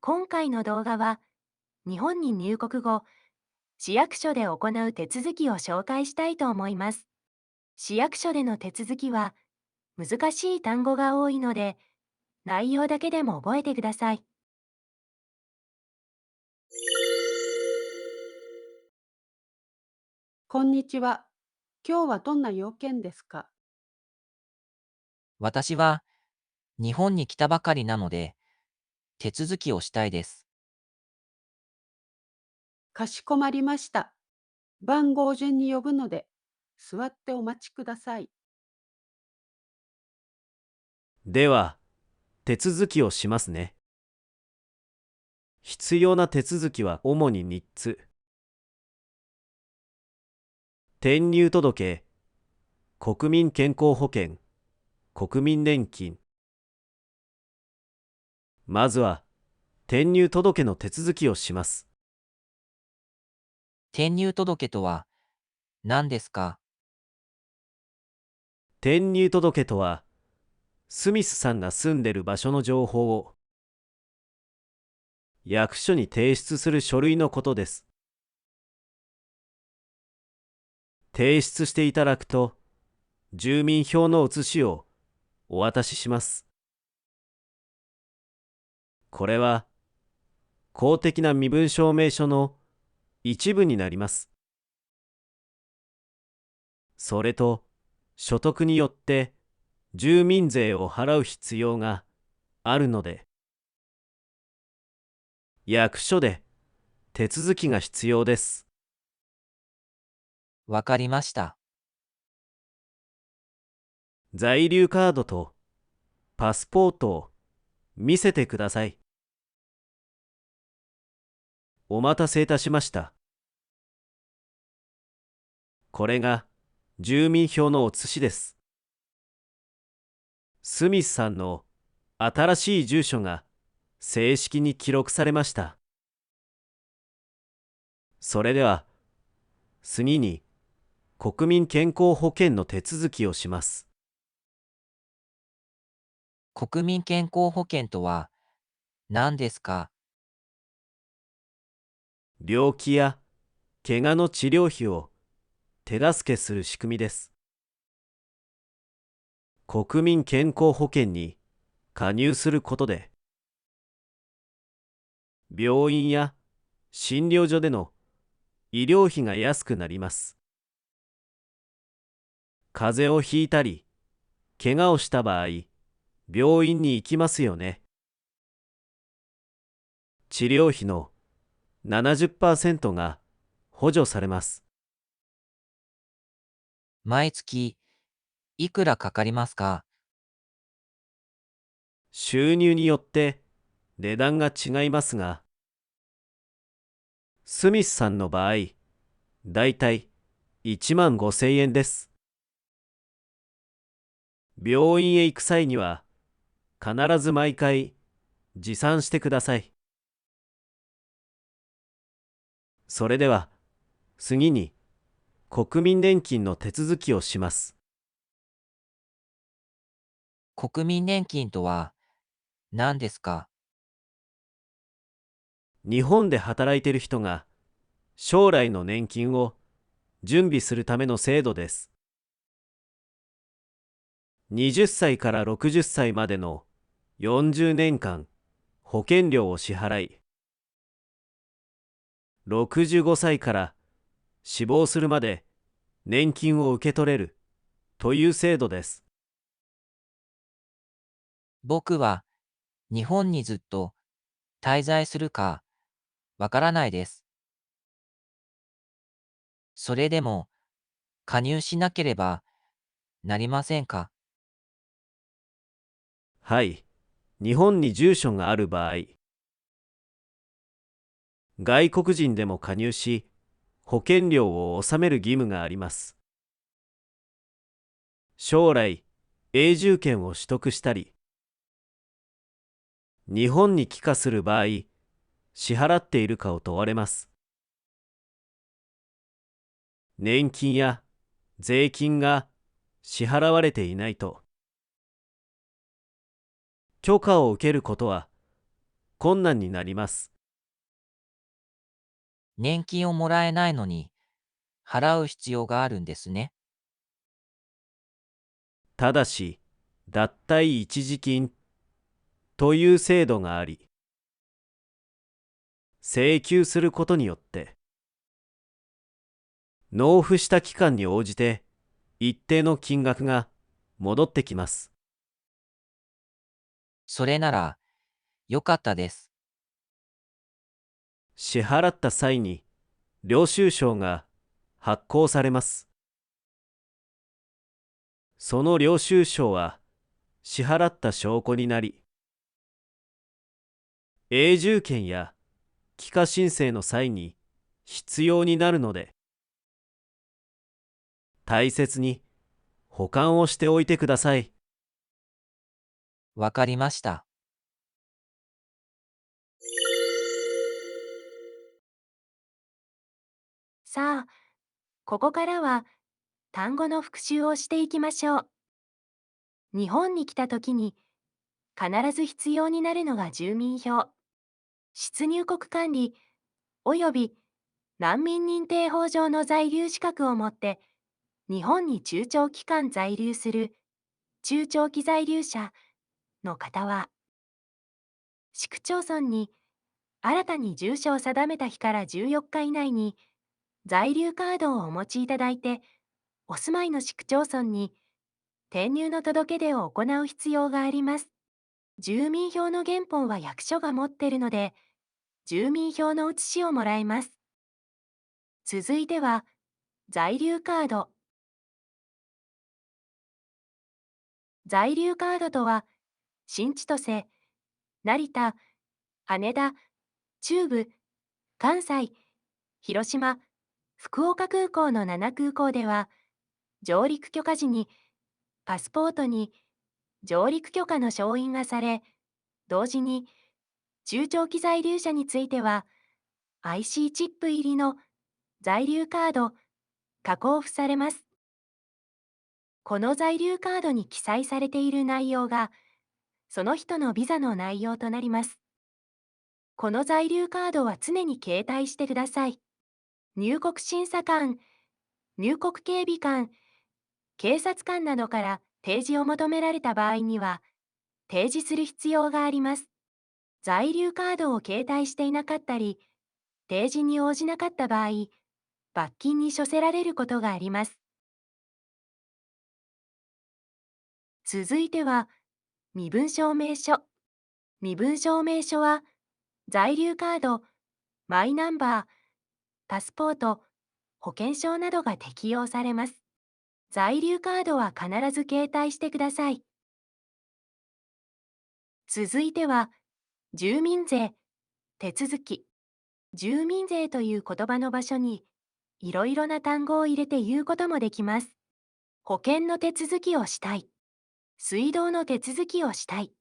今回の動画は、日本に入国後、市役所で行う手続きを紹介したいと思います。市役所での手続きは、難しい単語が多いので、内容だけでも覚えてください。こんにちは。今日はどんな用件ですか？私は日本に来たばかりなので、手続きをしたいです。かしこまりました。番号順に呼ぶので、座ってお待ちください。では、手続きをしますね。必要な手続きは主に3つ。転入届、国民健康保険、国民年金。まずは、転入届の手続きをします。転入届とは何ですか？転入届とは、スミスさんが住んでる場所の情報を役所に提出する書類のことです。提出していただくと、住民票の写しをお渡しします。これは、公的な身分証明書の一部になります。それと、所得によって住民税を払う必要があるので、役所で手続きが必要です。わかりました。在留カードとパスポートを見せてください。お待たせいたしました。これが住民票の写しです。スミスさんの新しい住所が正式に記録されました。それでは、次に国民健康保険の手続きをします。国民健康保険とは何ですか？病気や怪我の治療費を手助けする仕組みです。国民健康保険に加入することで、病院や診療所での医療費が安くなります。風邪をひいたり、怪我をした場合、病院に行きますよね。治療費の70%が補助されます。毎月いくらかかりますか？収入によって値段が違いますが、スミスさんの場合、だいたい1万5,000円です。病院へ行く際には、必ず毎回持参してください。それでは、次に国民年金の手続きをします。国民年金とは何ですか？日本で働いている人が将来の年金を準備するための制度です。20歳から60歳までの40年間保険料を支払い、65歳から死亡するまで年金を受け取れるという制度です。僕は日本にずっと滞在するかわからないです。それでも加入しなければなりませんか？はい。日本に住所がある場合、外国人でも加入し、保険料を納める義務があります。将来、永住権を取得したり、日本に帰化する場合、支払っているかを問われます。年金や税金が支払われていないと、許可を受けることは困難になります。年金をもらえないのに払う必要があるんですね。ただし、脱退一時金という制度があり、請求することによって、納付した期間に応じて一定の金額が戻ってきます。それならよかったです。支払った際に領収書が発行されます。その領収書は支払った証拠になり、永住権や帰化申請の際に必要になるので、大切に保管をしておいてください。わかりました。さあ、ここからは単語の復習をしていきましょう。日本に来た時に必ず必要になるのが住民票、出入国管理、および難民認定法上の在留資格を持って日本に中長期間在留する中長期在留者の方は、市区町村に新たに住所を定めた日から14日以内に在留カードをお持ちいただいて、お住まいの市区町村に転入の届け出を行う必要があります。住民票の原本は役所が持っているので、住民票の写しをもらえます。続いては、在留カード。在留カードとは、新千歳、成田、羽田、中部、関西、広島、福岡空港の7空港では、上陸許可時にパスポートに上陸許可の証印がされ、同時に中長期在留者については IC チップ入りの在留カードが交付されます。この在留カードに記載されている内容がその人のビザの内容となります。この在留カードは常に携帯してください。入国審査官、入国警備官、警察官などから提示を求められた場合には提示する必要があります。在留カードを携帯していなかったり、提示に応じなかった場合、罰金に処せられることがあります。続いては、身分証明書。身分証明書は、在留カード、マイナンバー、パスポート、保険証などが適用されます。在留カードは必ず携帯してください。続いては、住民税、手続き。住民税という言葉の場所に、いろいろな単語を入れて言うこともできます。保険の手続きをしたい。水道の手続きをしたい。